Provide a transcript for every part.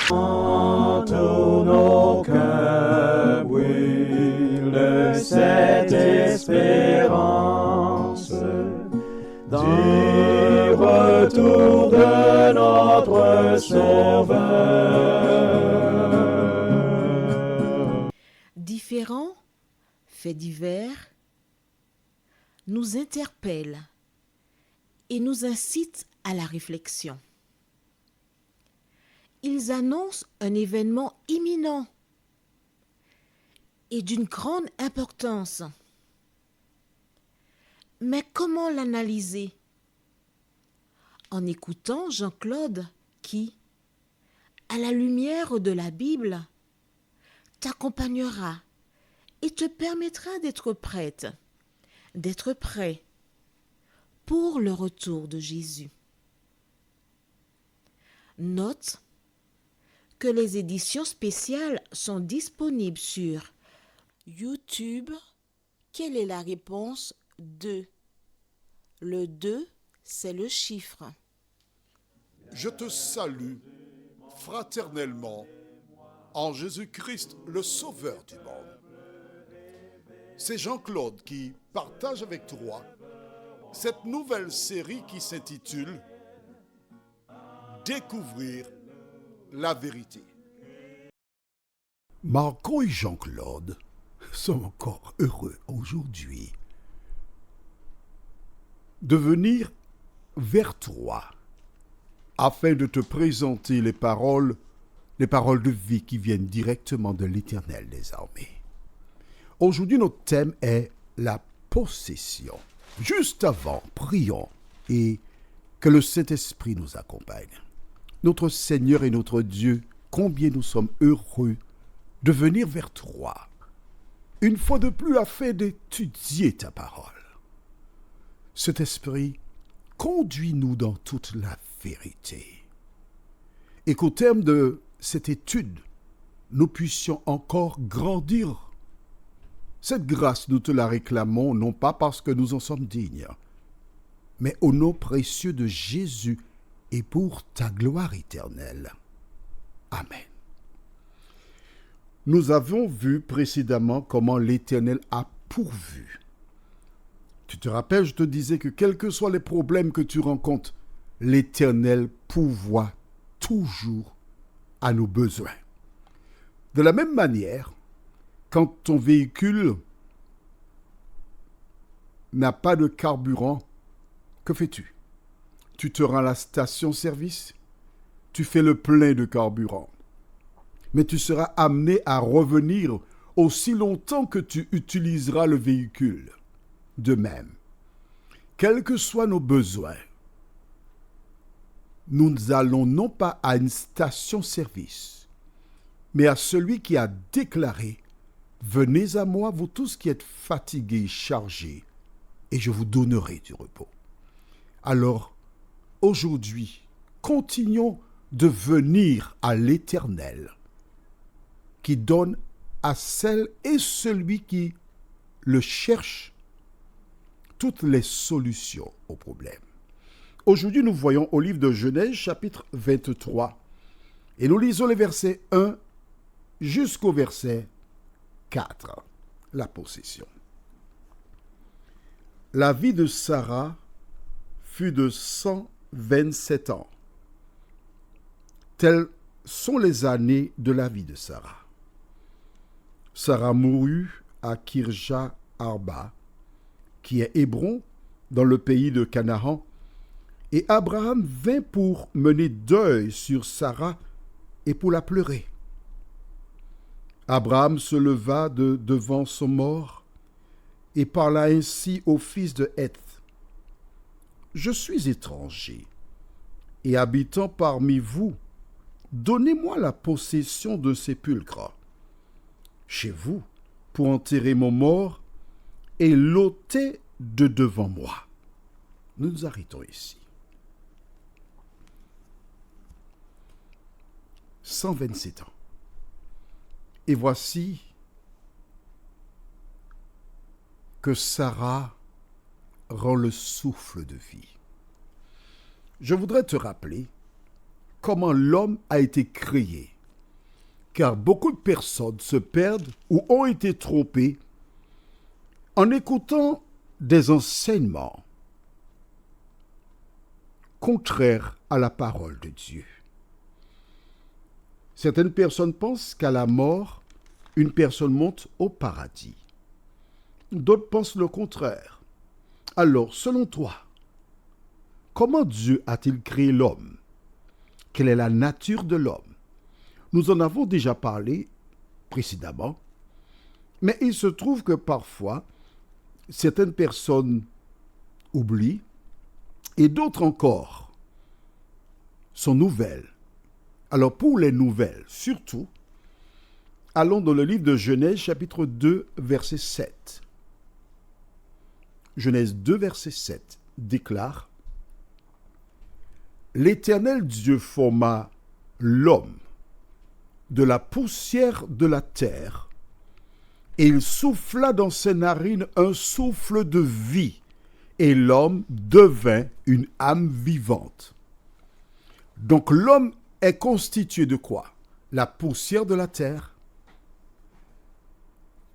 Tous nos cœurs brûlent de cette espérance du retour de notre Sauveur. Différents faits divers nous interpellent et nous incitent à la réflexion. Ils annoncent un événement imminent et d'une grande importance. Mais comment l'analyser? En écoutant Jean-Claude qui, à la lumière de la Bible, t'accompagnera et te permettra d'être prête, d'être prêt pour le retour de Jésus. Note que les éditions spéciales sont disponibles sur YouTube. Quelle est la réponse 2? Le 2, c'est le chiffre. Je te salue fraternellement en Jésus-Christ, le Sauveur du monde. C'est Jean-Claude qui partage avec toi cette nouvelle série qui s'intitule « Découvrir la vérité ». Marco et Jean-Claude sont encore heureux aujourd'hui de venir vers toi afin de te présenter les paroles de vie qui viennent directement de l'Éternel des armées. Aujourd'hui, notre thème est la possession. Juste avant, prions et que le Saint-Esprit nous accompagne. Notre Seigneur et notre Dieu, combien nous sommes heureux de venir vers toi, une fois de plus afin d'étudier ta parole. Cet esprit, conduis-nous dans toute la vérité. Et qu'au terme de cette étude, nous puissions encore grandir. Cette grâce, nous te la réclamons, non pas parce que nous en sommes dignes, mais au nom précieux de Jésus et pour ta gloire éternelle. Amen. Nous avons vu précédemment comment l'Éternel a pourvu. Tu te rappelles, je te disais que quels que soient les problèmes que tu rencontres, l'Éternel pourvoit toujours à nos besoins. De la même manière, quand ton véhicule n'a pas de carburant, que fais-tu? Tu te rends à la station-service, tu fais le plein de carburant. Mais tu seras amené à revenir aussi longtemps que tu utiliseras le véhicule. De même, quels que soient nos besoins, nous allons non pas à une station-service, mais à celui qui a déclaré « Venez à moi, vous tous qui êtes fatigués, chargés, et je vous donnerai du repos. » Alors, aujourd'hui, continuons de venir à l'Éternel, qui donne à celle et celui qui le cherche toutes les solutions aux problèmes. Aujourd'hui, nous voyons au livre de Genèse, chapitre 23, et nous lisons les versets 1 jusqu'au verset 4, la possession. La vie de Sarah fut de 127 ans. Telles sont les années de la vie de Sarah. Sarah mourut à Kirja Arba, qui est Hébron, dans le pays de Canaan, et Abraham vint pour mener deuil sur Sarah et pour la pleurer. Abraham se leva de devant son mort et parla ainsi au fils de Heth. « Je suis étranger et habitant parmi vous. Donnez-moi la possession d'un sépulcre chez vous pour enterrer mon mort et l'ôter de devant moi. » Nous nous arrêtons ici. 127 ans. Et voici que Sarah rend le souffle de vie. Je voudrais te rappeler comment l'homme a été créé car beaucoup de personnes se perdent ou ont été trompées en écoutant des enseignements contraires à la parole de Dieu. Certaines personnes pensent qu'à la mort, une personne monte au paradis. D'autres pensent le contraire. Alors, selon toi, comment Dieu a-t-il créé l'homme? Quelle est la nature de l'homme? Nous en avons déjà parlé précédemment, mais il se trouve que parfois, certaines personnes oublient et d'autres encore sont nouvelles. Alors pour les nouvelles, surtout, allons dans le livre de Genèse chapitre 2, verset 7. Genèse 2, verset 7 déclare: « L'Éternel Dieu forma l'homme de la poussière de la terre, et il souffla dans ses narines un souffle de vie, et l'homme devint une âme vivante. » Donc l'homme est constitué de quoi? La poussière de la terre,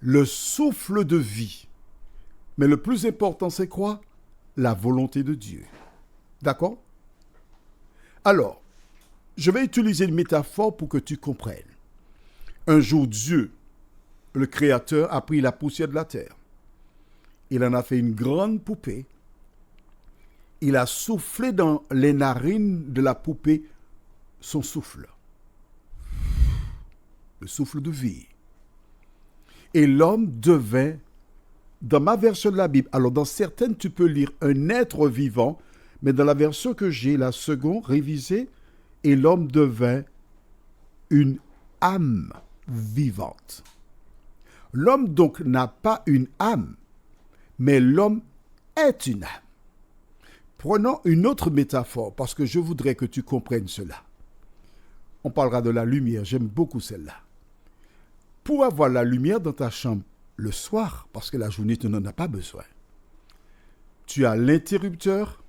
le souffle de vie. Mais le plus important, c'est quoi? La volonté de Dieu. D'accord? Alors, je vais utiliser une métaphore pour que tu comprennes. Un jour, Dieu, le Créateur, a pris la poussière de la terre. Il en a fait une grande poupée. Il a soufflé dans les narines de la poupée son souffle. Le souffle de vie. Et l'homme devint, dans ma version de la Bible, alors dans certaines tu peux lire un être vivant, mais dans la version que j'ai, la seconde, révisée, et l'homme devint une âme vivante. L'homme donc n'a pas une âme, mais l'homme est une âme. Prenons une autre métaphore, parce que je voudrais que tu comprennes cela. On parlera de la lumière, j'aime beaucoup celle-là. Pour avoir la lumière dans ta chambre le soir, parce que la journée tu n'en as pas besoin, tu as l'interrupteur,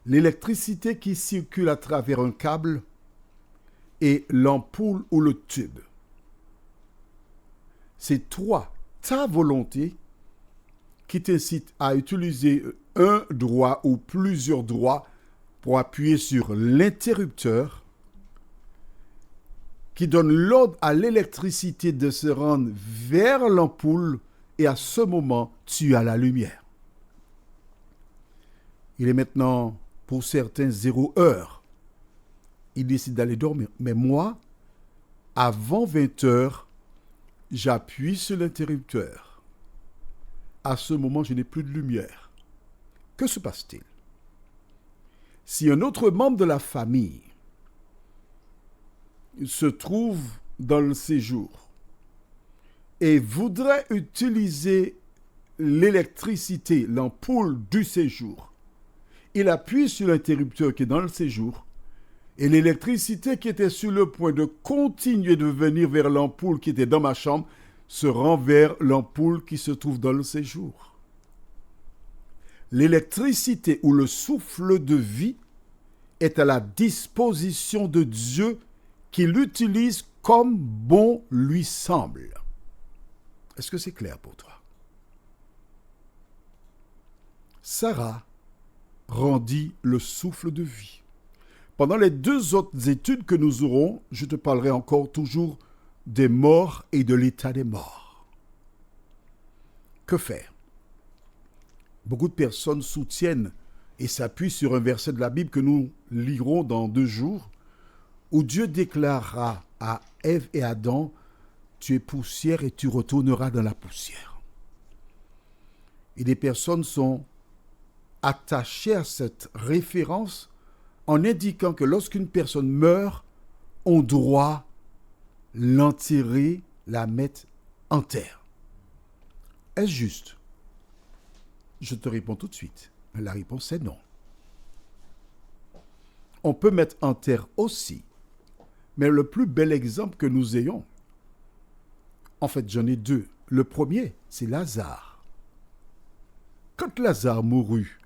l'électricité qui circule à travers un câble et l'ampoule ou le tube. C'est toi, ta volonté, qui t'incite à utiliser un doigt ou plusieurs doigts pour appuyer sur l'interrupteur qui donne l'ordre à l'électricité de se rendre vers l'ampoule et à ce moment, tu as la lumière. Il est maintenant, pour certains, 0 heure. Ils décident d'aller dormir. Mais moi, avant 20 heures, j'appuie sur l'interrupteur. À ce moment, je n'ai plus de lumière. Que se passe-t-il? Si un autre membre de la famille se trouve dans le séjour et voudrait utiliser l'électricité, l'ampoule du séjour, il appuie sur l'interrupteur qui est dans le séjour et l'électricité qui était sur le point de continuer de venir vers l'ampoule qui était dans ma chambre se rend vers l'ampoule qui se trouve dans le séjour. L'électricité ou le souffle de vie est à la disposition de Dieu qui l'utilise comme bon lui semble. Est-ce que c'est clair pour toi? Sarah rendit le souffle de vie. Pendant les 2 autres études que nous aurons, je te parlerai encore toujours des morts et de l'état des morts. Que faire? Beaucoup de personnes soutiennent et s'appuient sur un verset de la Bible que nous lirons dans 2 jours, où Dieu déclarera à Ève et Adam: tu es poussière et tu retourneras dans la poussière. Et des personnes sont attachées à cette référence en indiquant que lorsqu'une personne meurt, on doit l'enterrer, la mettre en terre. Est-ce juste? Je te réponds tout de suite. La réponse est non. On peut mettre en terre aussi. Mais le plus bel exemple que nous ayons, en fait j'en ai 2. Le premier, c'est Lazare. Quand Lazare mourut,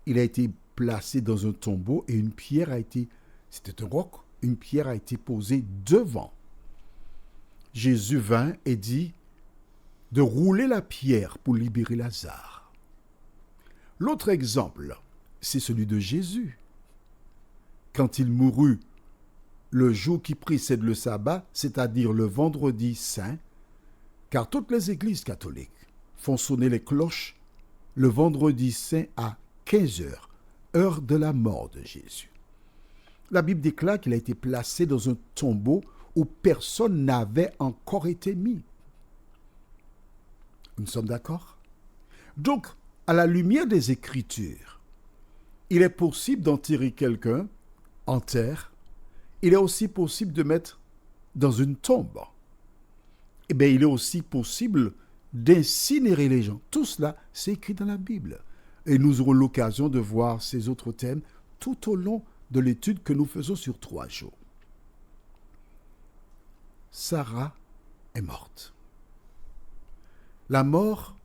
il a été placé dans un tombeau et une pierre a été, c'était un roc, une pierre a été posée devant Jésus vint et dit de rouler la pierre pour libérer Lazare. L'autre exemple, c'est celui de Jésus. Quand il mourut le jour qui précède le sabbat, c'est-à-dire le vendredi saint, car toutes les églises catholiques font sonner les cloches le vendredi saint à 15 heures, heure de la mort de Jésus. La Bible déclare qu'il a été placé dans un tombeau où personne n'avait encore été mis. Nous sommes d'accord? Donc, à la lumière des Écritures, il est possible d'enterrer quelqu'un en terre. Il est aussi possible de mettre dans une tombe. Eh bien, il est aussi possible d'incinérer les gens. Tout cela, c'est écrit dans la Bible. Et nous aurons l'occasion de voir ces autres thèmes tout au long de l'étude que nous faisons sur 3 jours. Sarah est morte. La mort,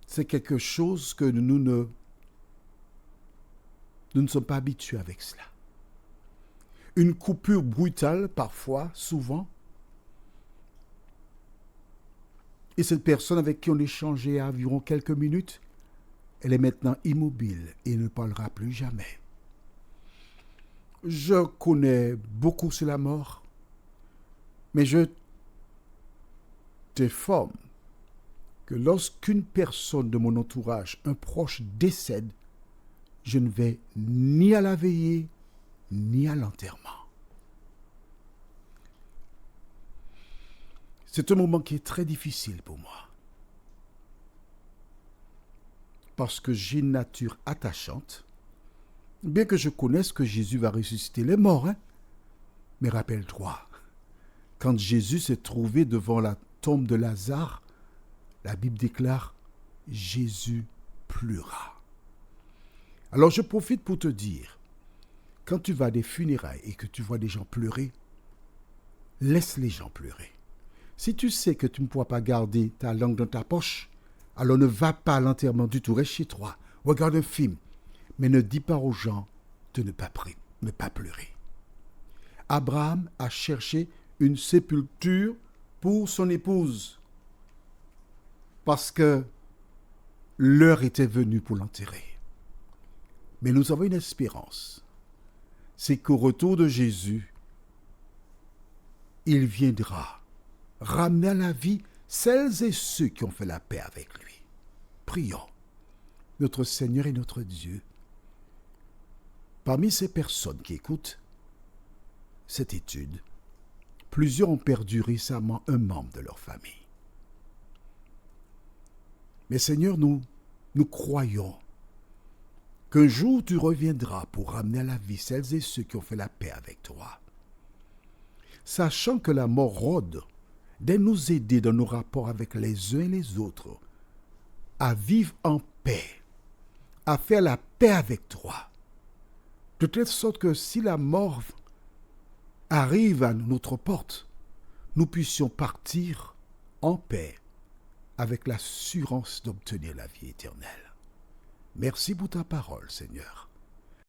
c'est quelque chose que nous ne sommes pas habitués avec cela. Une coupure brutale, parfois, souvent. Et cette personne avec qui on échangeait environ quelques minutes, elle est maintenant immobile et ne parlera plus jamais. Je connais beaucoup sur la mort, mais je t'informe que lorsqu'une personne de mon entourage, un proche, décède, je ne vais ni à la veillée, ni à l'enterrement. C'est un moment qui est très difficile pour moi. Parce que j'ai une nature attachante, bien que je connaisse que Jésus va ressusciter les morts. Mais rappelle-toi, quand Jésus s'est trouvé devant la tombe de Lazare, la Bible déclare « Jésus pleura ». Alors je profite pour te dire, quand tu vas à des funérailles et que tu vois des gens pleurer, laisse les gens pleurer. Si tu sais que tu ne pourras pas garder ta langue dans ta poche, alors ne va pas à l'enterrement du tout, reste chez toi, regarde un film, mais ne dis pas aux gens de ne pas pleurer. Abraham a cherché une sépulture pour son épouse, parce que l'heure était venue pour l'enterrer. Mais nous avons une espérance, c'est qu'au retour de Jésus, il viendra ramener à la vie celles et ceux qui ont fait la paix avec lui. Prions. Notre Seigneur et notre Dieu, parmi ces personnes qui écoutent cette étude, plusieurs ont perdu récemment un membre de leur famille. Mais Seigneur, nous croyons qu'un jour tu reviendras pour ramener à la vie celles et ceux qui ont fait la paix avec toi. Sachant que la mort rôde, de nous aider dans nos rapports avec les uns et les autres à vivre en paix, à faire la paix avec toi. De telle sorte que si la mort arrive à notre porte, nous puissions partir en paix avec l'assurance d'obtenir la vie éternelle. Merci pour ta parole, Seigneur.